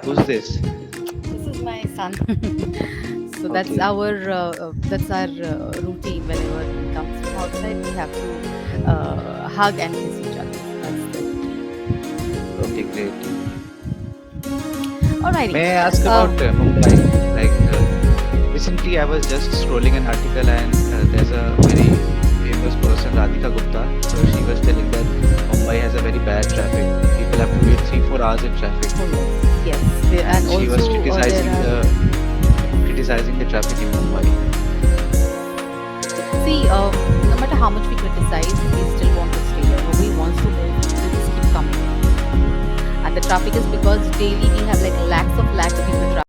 Who's this? This is my son. So Okay, that's our routine. Whenever he comes from outside, we have to hug and kiss each other. That's the routine. okay, great. Alrighty. May I ask Uh, about Mumbai? Like recently, I was just scrolling an article, and there's a very famous person, Radhika Gupta. So she was telling that Mumbai has a very bad traffic. People have to wait 3-4 hours in traffic, oh yes, yes, and and she was also there criticizing are. the traffic in Mumbai. See, no matter how much we criticize, we still want to stay here. Nobody wants to move. They just keep coming. And the traffic is because daily we have like lakhs of people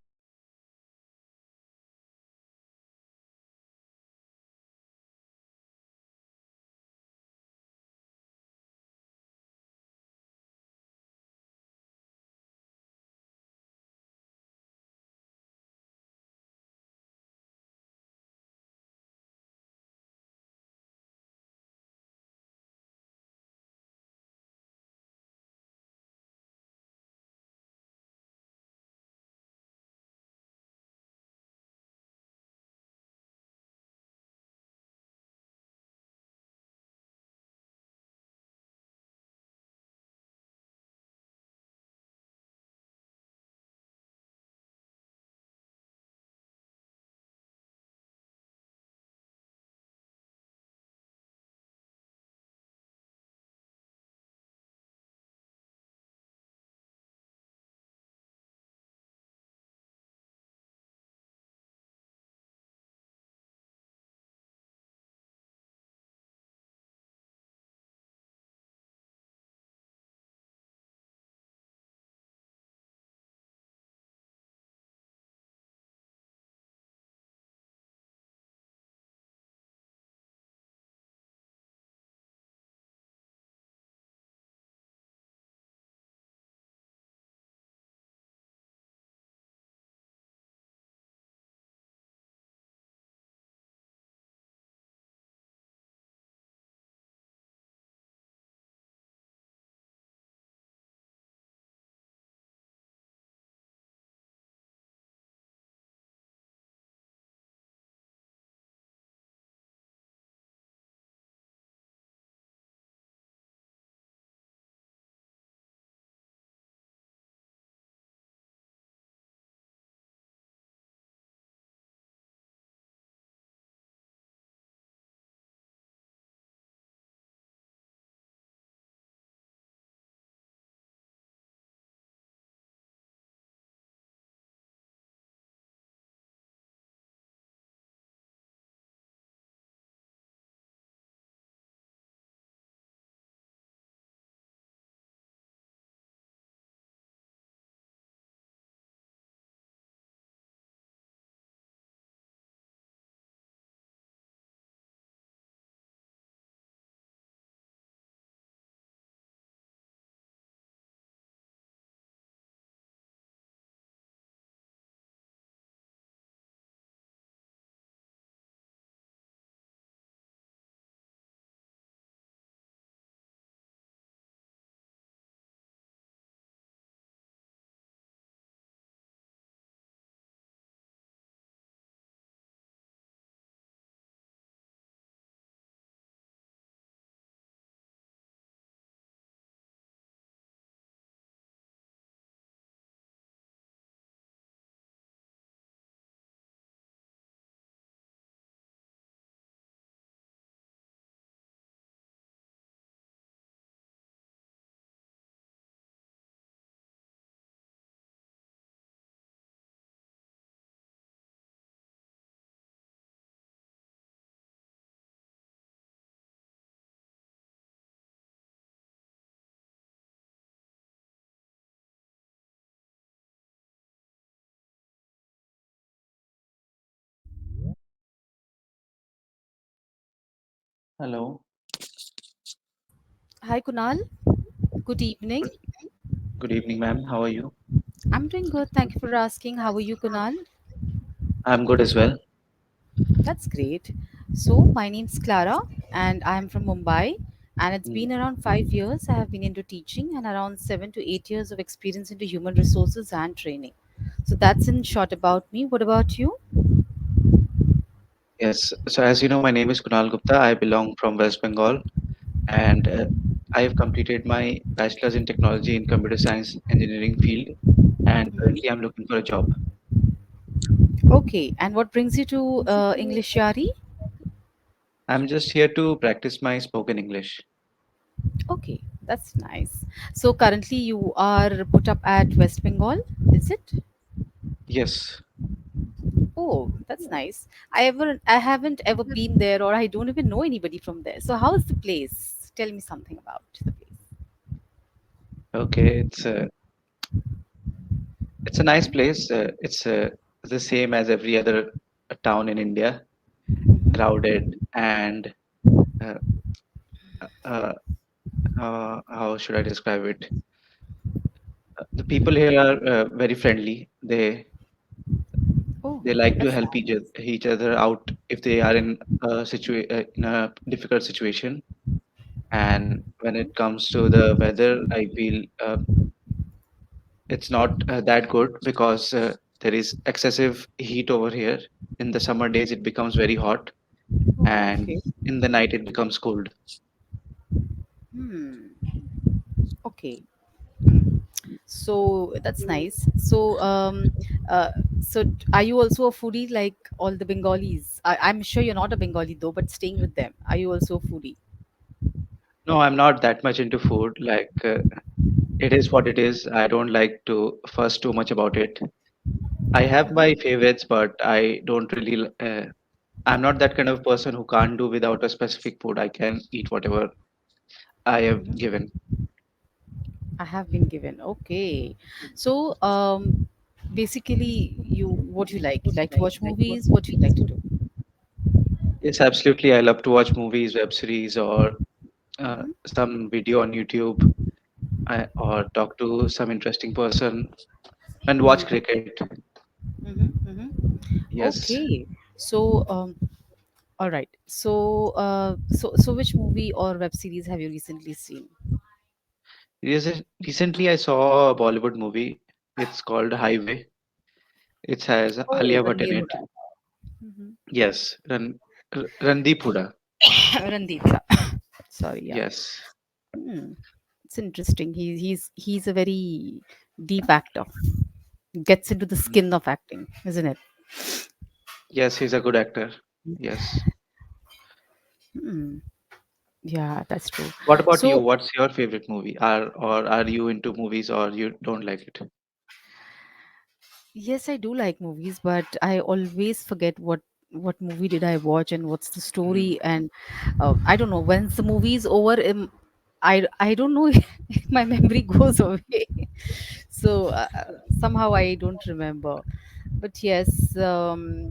Hello. Hi, Kunal. Good evening. Good, good evening, ma'am. How are you? I'm doing good. Thank you for asking. How are you, Kunal? I'm good as well. That's great. So, my name's Clara and I'm from Mumbai. And it's Mm. been around 5 years I have been into teaching, and around 7 to 8 years of experience into human resources and training. So that's in short about me. What about you? Yes. So as you know, my name is Kunal Gupta. I belong from West Bengal, and I have completed my bachelor's in technology in computer science engineering field, and currently I'm looking for a job. Okay, and what brings you to English Yari? I'm just here to practice my spoken English. Okay, that's nice. So currently you are put up at West Bengal, is it? Yes. Oh, that's nice. I haven't ever been there, or I don't even know anybody from there. So how is the place? Tell me something about the place. Okay. It's a nice place. It's the same as every other town in India, Mhm. crowded and uh, uh, how should I describe it? The people Mhm. here are very friendly. Oh, They like to that's help nice. each other out if they are in a difficult situation. And when it comes to the weather, I feel it's not that good because there is excessive heat over here. In the summer days, it becomes very hot, Oh, and okay. in the night, it becomes cold. Hmm. Okay. Hmm. So that's nice. Uh, are you also a foodie like all the Bengalis? I'm sure you're not a Bengali though, but staying with them, are you also a foodie? No, I'm not that much into food. Like, it is what it is. I don't like to fuss too much about it. I have my favorites, but I don't really. I'm not that kind of person who can't do without a specific food. I can eat whatever I have Mhm. given. I have been given. Okay. So, basically, what you like? You like to watch movies? What do you like to do? Yes, absolutely. I love to watch movies, web series, or Hmm. some video on YouTube, or talk to some interesting person and watch cricket. Yes. Okay. So, all right. So which movie or web series have you recently seen? Recently, I saw a Bollywood movie. It's called Highway. It has Oh, Alia Bhatt in Ranbir it. Hooda. Hmm. Yes, Randeep Hooda. Randeep. Sorry, yeah. Yes. Hmm. It's interesting. He's a very deep actor. Gets into the Mm. skin of acting, isn't it? Yes, he's a good actor. Yes. Hmm. Yeah, that's true. What about you? So What's your favorite movie? Are you into movies or you don't like it? yes, I do like movies, but I always forget what movie did I watch and what's the Mm. story. And I don't know, once the movie is over. I don't know. My memory goes away. So somehow I don't remember. But yes,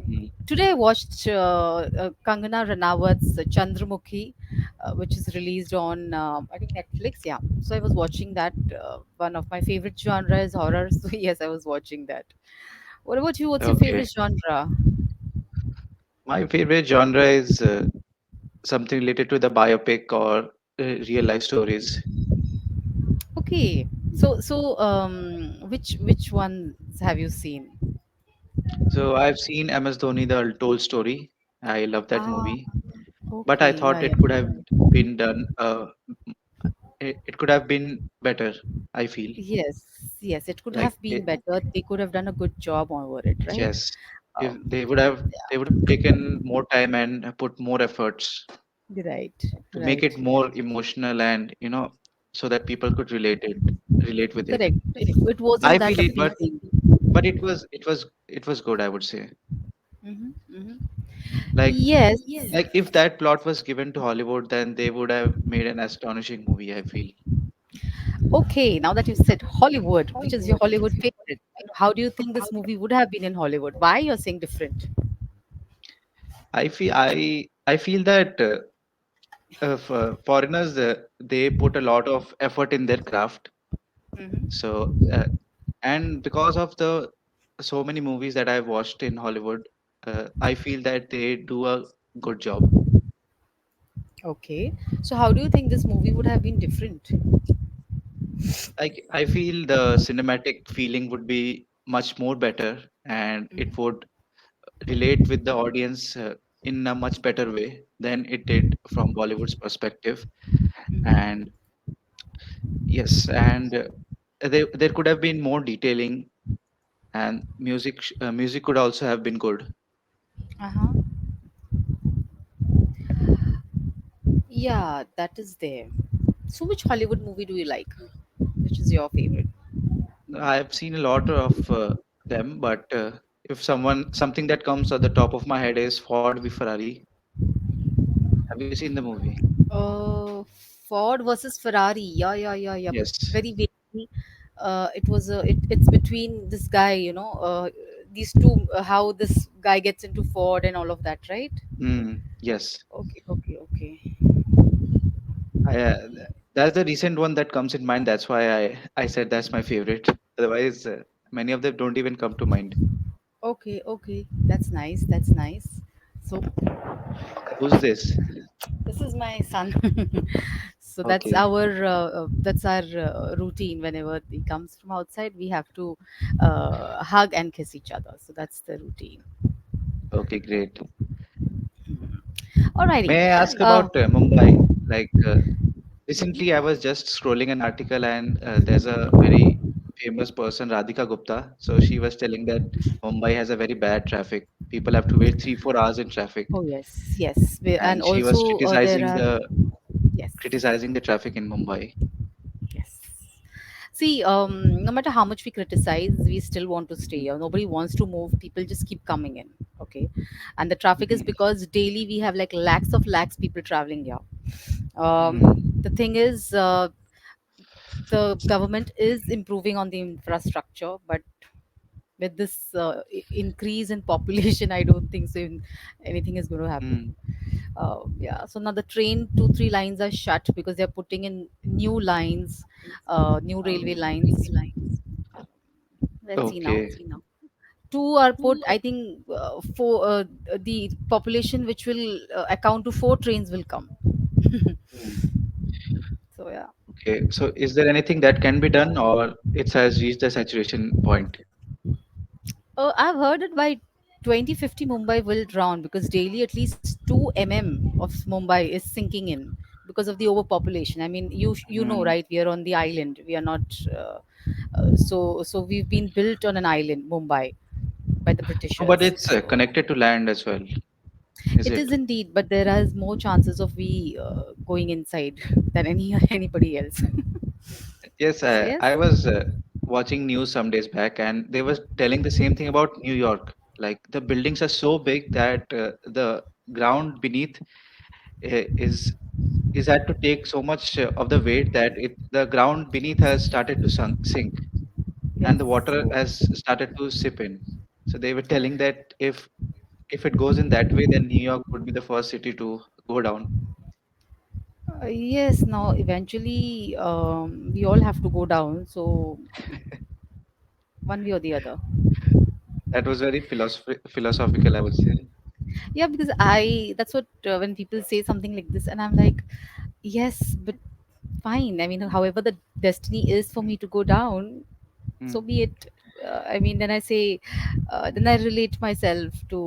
Mm. today I watched Kangana Ranawat's Chandramukhi, which is released on I think Netflix. Yeah, so I was watching that. One of my favorite genre is horror, so yes, I was watching that. What about you? What's your Okay. favorite genre? My favorite genre is something related to the biopic or real life stories. Okay, which ones have you seen? So I've seen MS Dhoni, the Untold Story. I love that Ah, movie, but I okay, yeah, thought yeah. it could have been done. It could have been better. I feel Yes, yes, it could like have been better. They could have done a good job over it, right? yes, if Um, they would have taken more time and put more efforts right, to make it right. more emotional and so that people could relate with it. Correct. It I wasn't that feel it, appealing. but it was good. I would say Hmm. Hmm. like Yes. like if that plot was given to Hollywood, then they would have made an astonishing movie. I feel. Okay, now that you said Hollywood, which is your Hollywood favorite, how do you think this movie would have been in Hollywood? Why you're saying different? I feel that foreigners they put a lot of effort in their craft. Hmm. So and because of the so many movies that I've watched in Hollywood, I feel that they do a good job. Okay. So how do you think this movie would have been different? I feel the cinematic feeling would be much more better, and it would relate with the audience in a much better way than it did from Bollywood's perspective. And yes, and there could have been more detailing, and music could also have been good. Uh-huh. Yeah, that is there. So which Hollywood movie do you like? Which is your favorite? I've seen a lot of them, but if something that comes at the top of my head is Ford v Ferrari. Have you seen the movie? Uh, Ford versus Ferrari. Yeah, yeah, yeah, yeah. Yes. Very vaguely. It's between this guy, these two, how this guy gets into Ford and all of that, right? Yes. Okay, okay, okay. I, that's the recent one that comes in mind. That's why I said that's my favorite. Otherwise, many of them don't even come to mind. Okay, okay. That's nice. That's nice. So Who's this? this is my son. So Okay. that's our routine. Whenever he comes from outside, we have to hug and kiss each other. So that's the routine. Okay, great. Alrighty. May I ask Uh, about Mumbai? Like recently, I was just scrolling an article, and there's a very famous person, Radhika Gupta. So she was telling that Mumbai has a very bad traffic. People have to wait 3 4 hours in traffic, oh yes, yes. And and she was also there are yes, criticizing the traffic in Mumbai. yes. See, no matter how much we criticize, we still want to stay Mhm. here. Nobody wants to move. People just keep coming in. Okay, and the traffic is Mhm. because daily we have like lakhs people traveling here. Mhm. The thing is, the government is improving on the infrastructure, but with this increase in population, I don't think so. Anything is going to happen. Mhm. Yeah, so now the train 2 3 lines are shut because they're putting in new lines, new railway lines. Let's see now. Okay. Two are put, I think, for the population which will account to 4 trains will come. Mhm. So yeah. Okay. So is there anything that can be done, or it has reached the saturation point? I've heard it by 2050 Mumbai will drown because daily at least 2 mm of Mumbai is sinking in because of the overpopulation. I mean, you know, Mhm. right? We are on the island. We are not. So we've been built on an island, Mumbai, by the No, but Britishers. it's So connected to land as well, is it is it? indeed, but there is more chances of we going inside than anybody else. Yes, So I yes. was watching news some days back, and they were telling the same thing about New York. Like the buildings are so big that the ground beneath is had to take so much of the weight that the ground beneath has started to sink, and Yes. the water So has started to sip in. So they were telling that if it goes in that way, then New York would be the first city to go down. yes. Now eventually, we all have to go down. So one way or the other. That was very philosophical, I would say. Yeah, because I that's what when people say something like this, and I'm like, yes, but fine. I mean, however the destiny is for me to go down, so Mm, be it. I mean, then I relate myself to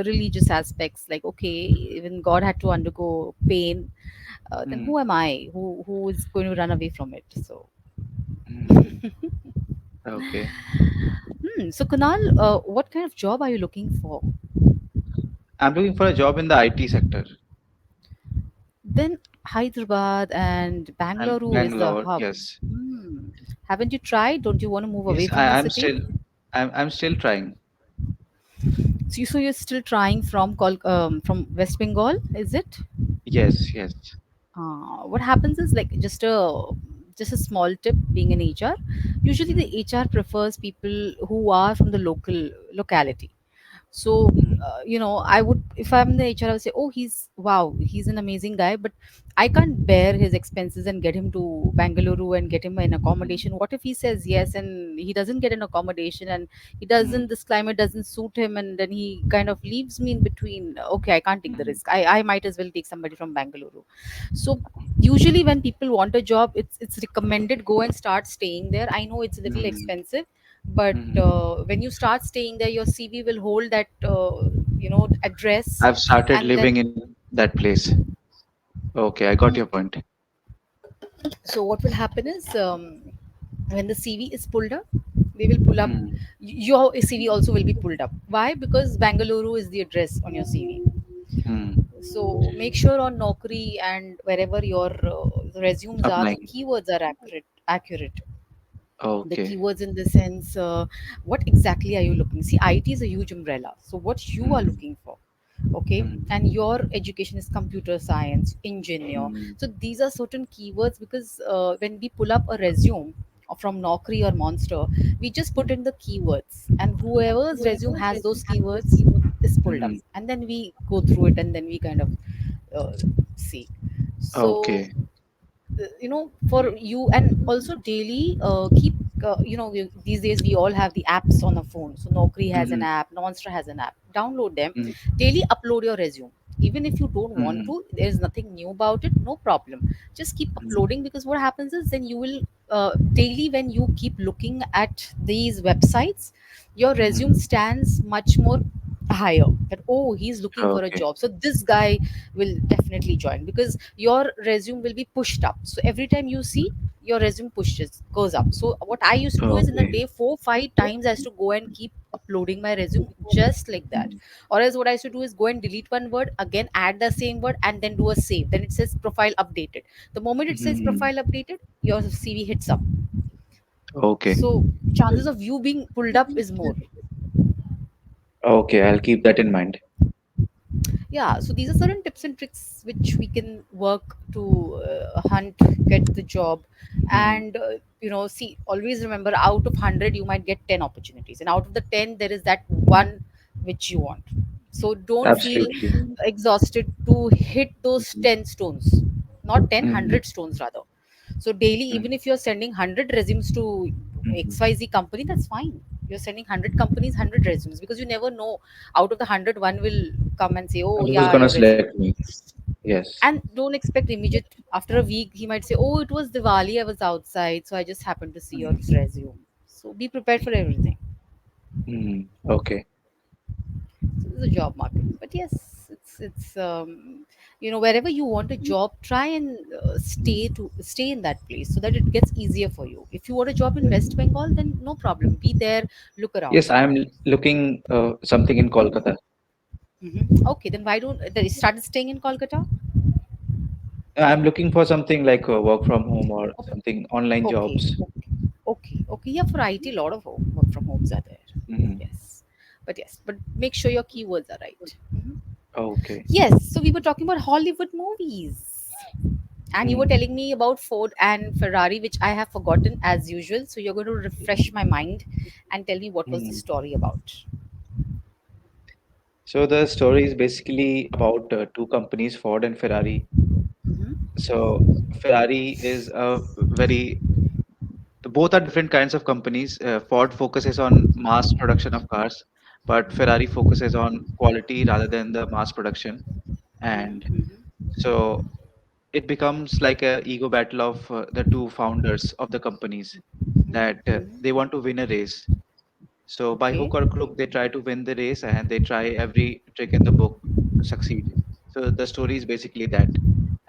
religious aspects. Like, okay, even God had to undergo pain. Then mm, who am I? Who is going to run away from it? So, mm. Okay. so Kunal, what kind of job are you looking for? I'm looking for a job in the IT sector Then Hyderabad and and Bangalore is the Bangalore. hub. Yes. Hmm. Haven't you tried? Don't you want to move away Yes, from your I'm city? still I'm still trying. So you're still trying from West Bengal, is it? Yes, yes. What happens is like just a small tip. Being an HR, usually the Mm, HR prefers people who are from the locality. So mm, I would, if I'm the HR, I would say, oh, he's wow, he's an amazing guy, but I can't bear his expenses and get him to Bangalore and get him an mm, accommodation. What if he says yes and he doesn't get an accommodation, and he mm, doesn't, this climate doesn't suit him, and then he kind of leaves me in between? Okay, I can't take the mm, risk. I might as well take somebody from Bangalore. So usually when people want a job, it's recommended go and start staying there. I know it's a little mm, expensive, but mm. when you start staying there, your CV will hold that address, I've started and living then in that place. Okay, I got your point. so what will happen is, when the CV is pulled up, they will pull up Mm, your CV also will be pulled up. Why? Because Bangalore is the address on your CV. mm. So make sure on Naukri and wherever your resumes are, the Applying. keywords are accurate. The Okay. keywords in the sense, what exactly are you looking? See, IT is a huge umbrella. So what you are Mm, looking for, okay? mm, And your education is computer science engineer. mm, So these are certain keywords, because when we pull up a resume from Naukri or Monster, we just put mm, in the keywords, and whoever's resume has those keywords is pulled up, mm. and then we go through it, and then we kind of uh, see. So Okay. for you, and also daily keep these days we all have the apps on the phone. So Naukri has an Mm, app, Nonstra has an app. Download them. mm, Daily upload your resume. Even if you don't want mm, to, there is nothing new about it, no problem. Just keep mm, uploading, because what happens is, then you will daily, when you keep looking at these websites, your resume mm. stands much more higher, that oh, he's looking for a Okay. job, so this guy will definitely join, because your resume will be pushed up. So every time you see, your resume pushes goes up. So what I used to do is, in a Okay. day 4 5 times I used to go and keep uploading my resume, just like that. Mm, Or else what I used to do is go and delete one word, again add the same word, and then do a save. Then it says profile updated. The moment it says mm. profile updated, your CV hits up. Okay. So chances of you being pulled up is more. Okay, I'll keep that in mind. Yeah, so these are certain tips and tricks which we can work to hunt, get the job. Mm. And see, always remember, out of 100 you might get 10 opportunities, and out of the 10 there is that one which you want. So don't feel Absolutely. exhausted to hit those Mm, 10 stones, not 10, mm, 100 stones rather. So daily, mm, even if you're sending 100 resumes to mm. XYZ company, that's fine. You're sending 100 companies 100 resumes, because you never know, out of the 100 one will come and say, oh Who's yeah, gonna your select resume. me? Yes. And don't expect immediate. After a week he might say, oh, it was Diwali, I was outside, so I just happened to see your Mm, resume. So be prepared for everything. mm. Okay. So this is a job market. But yes, it's wherever you want a job, try and stay in that place, so that it gets easier for you. If you want a job in West Bengal, then no problem, be there, look Yes, around. I'm looking something in Kolkata. Okay, then why don't they started staying in Kolkata? I'm looking for something like work from home or something online Okay, jobs. okay. Yeah, for IT, a lot of work from homes are there. Hmm. Yes, but make sure your keywords are right. Mhm. Okay. Yes, so we were talking about Hollywood movies, and you were Mm. telling me about Ford and Ferrari, which I have forgotten as usual. So you're going to refresh my mind and tell me what was the Mm. story about. So the story is basically about two companies, Ford and Ferrari. Hmm. So Ferrari is a very both are different kinds of companies. Ford focuses on mass production of cars, but Ferrari focuses on quality rather than the mass production. And Hmm. so it becomes like a ego battle of the two founders of the companies that they want to win a race. So by Okay. hook or crook, they try to win the race and they try every trick in the book to succeed. So the story is basically that,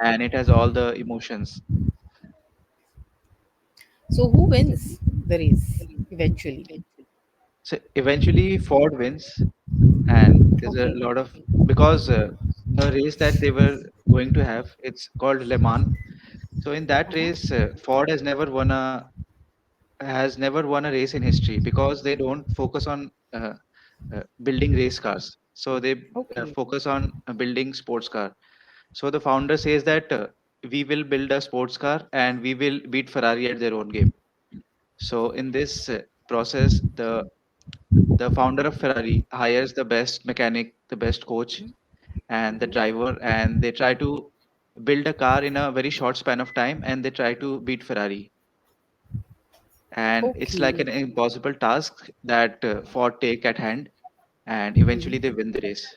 and it has all the emotions. So who wins the race eventually? So eventually, Ford wins, and there's a Okay. lot of because the race that they were going to have, it's called Le Mans. So in that Uh-huh. race, Ford has never won a race in history because they don't focus on building race cars. So they Okay. focus on building sports car. So the founder says that we will build a sports car and we will beat Ferrari at their own game. So in this process, the founder of Ferrari hires the best mechanic, the best coach, and the driver, and they try to. build a car in a very short span of time, and they try to beat Ferrari. And it's like Okay. an impossible task that Ford take at hand, and eventually they win the race.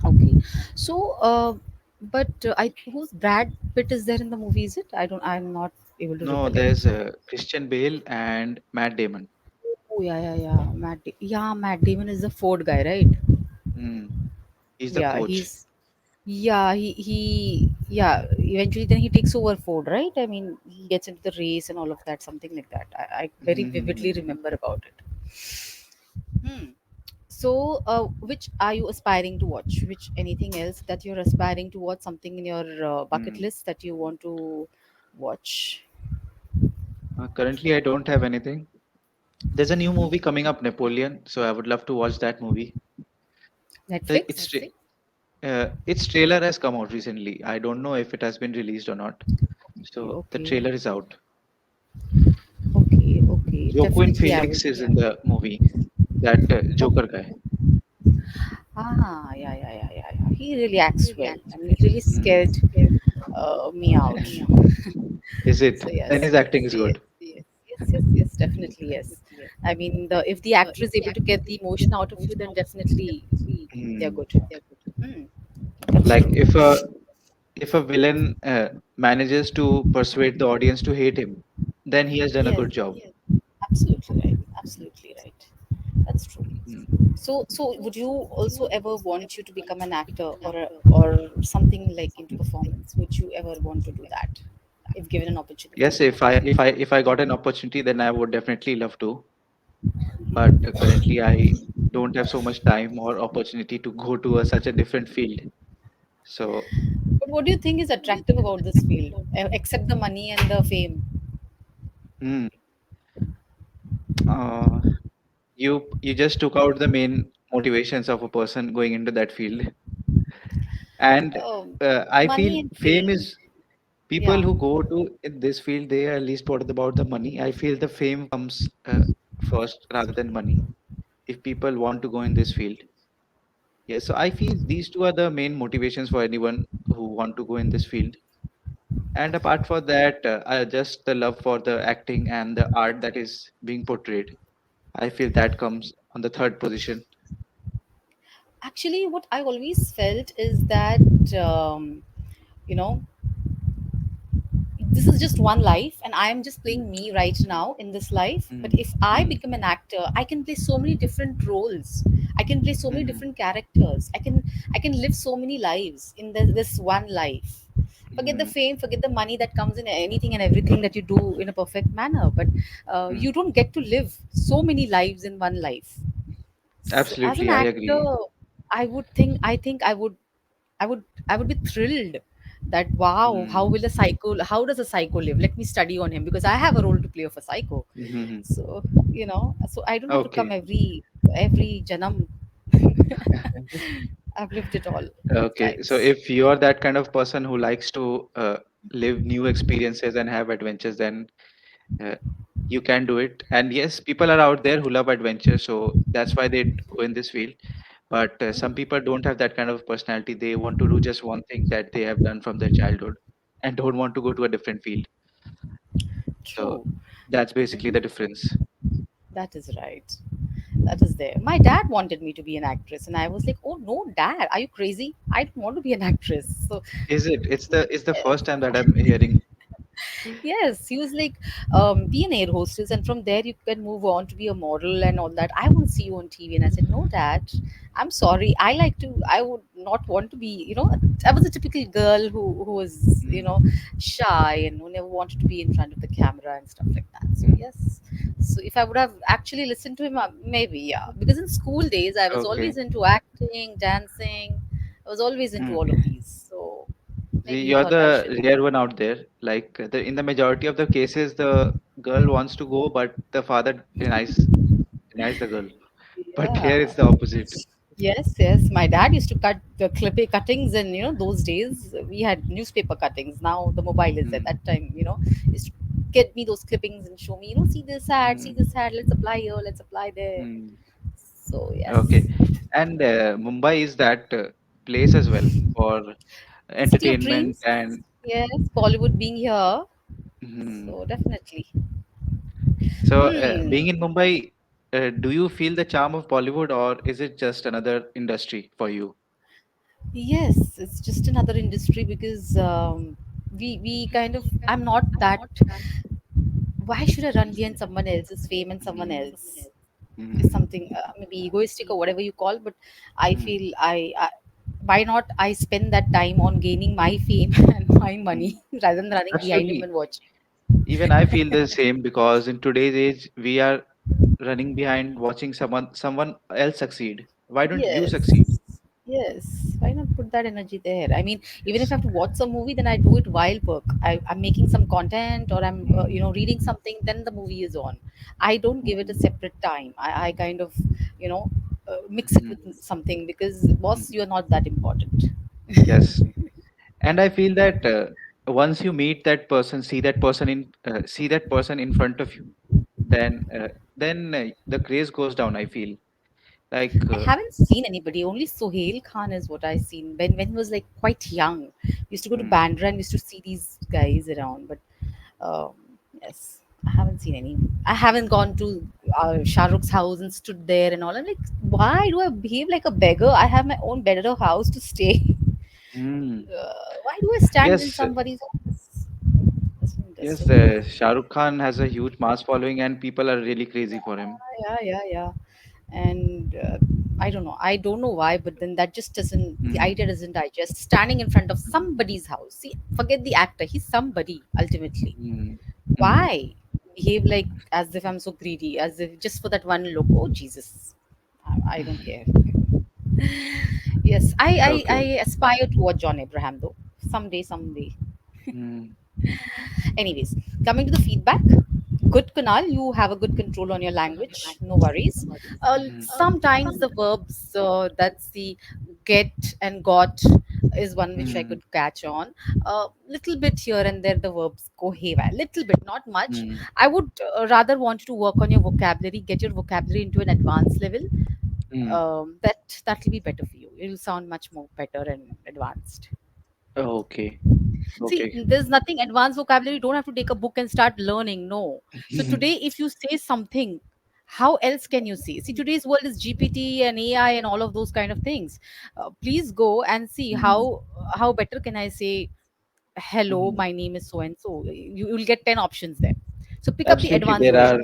Okay. So, but I who's Brad Pitt is there in the movie? Is it? I don't. I'm not able to No, recollect. there's Christian Bale and Matt Damon. Oh yeah, yeah, yeah. Yeah, Matt Damon is the Ford guy, right? Mm. He's the Yeah, coach. he's yeah yeah. Eventually, then he takes over Ford, right? I mean, he gets into the race and all of that, something like that. I very vividly remember about it. Hmm. So, which are you aspiring to watch? Which anything else that you're aspiring to watch? Something in your bucket Mm. list that you want to watch? Currently, I don't have anything. There's a new movie coming up, Napoleon, so I would love to watch that movie. Netflix? Its trailer has come out recently. I don't know if it has been released or not. Okay, So the okay, trailer is out. okay, okay. Joaquin Definitely, I Phoenix would. is in the movie. That Joker Okay. guy. Ah, yeah, yeah, yeah, yeah, yeah. He really acts well. I mean, he really Mm. scared me out. Is it? So Then yes, his acting is yes, good. yes, definitely yes. I mean, if the actor is able to get the emotion out of you, then definitely they're Mm. good. Mm, that's Like true. if a villain manages to persuade the audience to hate him, then he has done a Yes, good job. absolutely right. Absolutely right. That's true. Mm. So would you also ever want you to become an actor or something like into performance? Would you ever want to do that if given an opportunity? Yes, if I got an opportunity, then I would definitely love to. But currently, I don't have so much time or opportunity to go to such a different field. So, But what do you think is attractive about this field, except the money and the fame? mm, uh, you just took out the main motivations of a person going into that field, and Um, I feel Money and fame fame. is people Yeah. who go to in this field. They are least bothered about the money. I feel the fame comes first rather than money. If people want to go in this field, yes. So I feel these two are the main motivations for anyone who want to go in this field. And apart from that, just the love for the acting and the art that is being portrayed. I feel that comes on the third position. Actually, what I always felt is that you know this is just one life and I am just playing Mm, me right now in this life, but mm, if I mm, become an actor I can play so many different roles. I can play so many mm, different characters. I can live so many lives in this one life. Forget the mm, fame, forget the money that comes in anything and everything that you do in a perfect manner, but mm. you don't get to live so many lives in one life. So as an Absolutely, I actor, agree. I would be thrilled that wow, Mm, how does a psycho live? Let me study on him because I have a role to play of a psycho. mhm. So so I don't have to come Okay. every janam. I've lived it all Okay. So times. if you're that kind of person who likes to live new experiences and have adventures, then uh, you can do it. And yes, people are out there who love adventure, so that's why they go in this field. But some people don't have that kind of personality. They want to do just one thing that they have done from their childhood and don't want to go to a different field. So True. that's basically the difference. That is right. That is there. My dad wanted me to be an actress, and I was like, "Oh no, dad, are you crazy? I don't want to be an actress." So Is it? It's the first time that I'm hearing. yes, he was like, be an air hostess, and from there you can move on to be a model and all that. I want to see you on TV. And I said, no, dad, I'm sorry. I would not want to be, I was a typical girl who was, Mm, shy and who never wanted to be in front of the camera and stuff like that. So, mm, yes. So, if I would have actually listened to him, maybe, yeah. Because in school days, I was okay. always into acting, dancing, I was always into all of Mm. these. So, maybe See, he you're thought I the should. rare one out there. Like in the majority of the cases, the girl wants to go, but the father denies the girl. But here Yeah. it's the opposite. Yes, yes. My dad used to cut the cuttings, and those days we had newspaper cuttings. Now the mobile is there. Mm, That time, used to get me those clippings and show me, see mm, this ad, let's apply here, let's apply there. mm. So yes. Okay. And Mumbai is that place as well for City of entertainment dreams. and Yes, Bollywood being here. mhm. So definitely. So Hmm. being in Mumbai, do you feel the charm of Bollywood, or is it just another industry for you? Yes, it's just another industry because we kind of, I'm not that. Why should I run behind someone else's fame and someone Mm, else is mm, something maybe egoistic or whatever you call, but I mm, feel I why not I spend that time on gaining my fame and my mm. money rather than running behind him Absolutely. and watching. Even I feel the same because in today's age, we are running behind watching someone else succeed. Why don't you succeed? Yes. Yes. Why not put that energy there? I mean, even if I have to watch some movie, then I do it while work. I'm making some content or I'm, Mm, reading something, then the movie is on. I don't give it a mm, separate time. I kind of, you know, mix it mm, with something because, boss, mm. you're not that important. Yes, and I feel that once you meet that person, see that person in front of you, then the craze goes down. I feel like I haven't seen anybody. Only Sohail Khan is what I seen when he was like quite young. We used to go to mm, Bandra and we used to see these guys around. But um, yes, I haven't seen any. I haven't gone to Shah Rukh's house and stood there and all. I'm like, why do I behave like a beggar? I have my own bed or house to stay. mm. Why do I stand in Yes, somebody's office? yes. Doesn't Shah Rukh Khan has a huge mass following, and people are really crazy for him. yeah. And I don't know. I don't know why, but then that just doesn't. The Mm, idea doesn't digest. Standing in front of mm, somebody's house. See, forget the actor. He's somebody ultimately. mm, mm. Why behave like as if I'm so greedy? As if just for that one look. Oh Jesus, I don't care. Yes, I Okay. aspire to watch John Abraham though. Someday. Mm, Anyways, coming to the feedback. Good, Kunal. You have a good control on your language. No worries. mm, Sometimes the verbs, that's the get and got, is one which I mm, could catch on. A little bit here and there, the verbs go haywire. Little bit, not much. mm, I would rather want you to work on your vocabulary, get your vocabulary into an advanced level. mm. That will be better for you. It will sound much more better and advanced. Okay. See, Okay. there's nothing advanced vocabulary. You don't have to take a book and start learning. No. So today, if you say something, how else can you say? See, today's world is GPT and AI and all of those kind of things. Please go and see Mm, how better can I say hello. mm. My name is so and so. You will get 10 options there. So pick up the Absolutely. advanced version.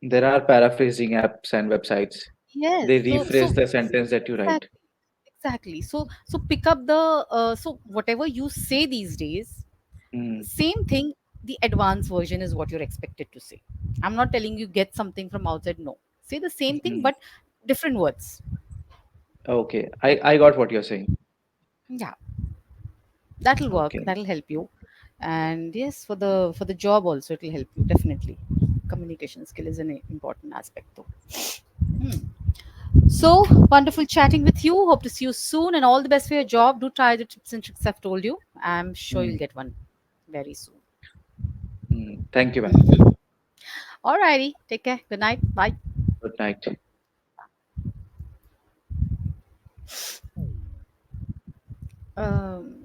There are paraphrasing apps and websites. Yes. They So rephrase the sentence that you write. exactly. Exactly. So pick up the so whatever you say these days, Mm, same thing, the advanced version is what you're expected to say. I'm not telling you get something from outside. No, say the same thing mm. but different words. Okay. I got what you're saying. Yeah, that'll work, Okay. that'll help you. And yes, for the job also it'll help you definitely. Communication skill is an important aspect though. Hmm. So wonderful chatting with you. Hope to see you soon and all the best for your job. Do try the tips and tricks I've told you. I'm sure you'll Mm, get one very soon. mm. Thank you, man. Alrighty, take care, good night, bye. Good night. um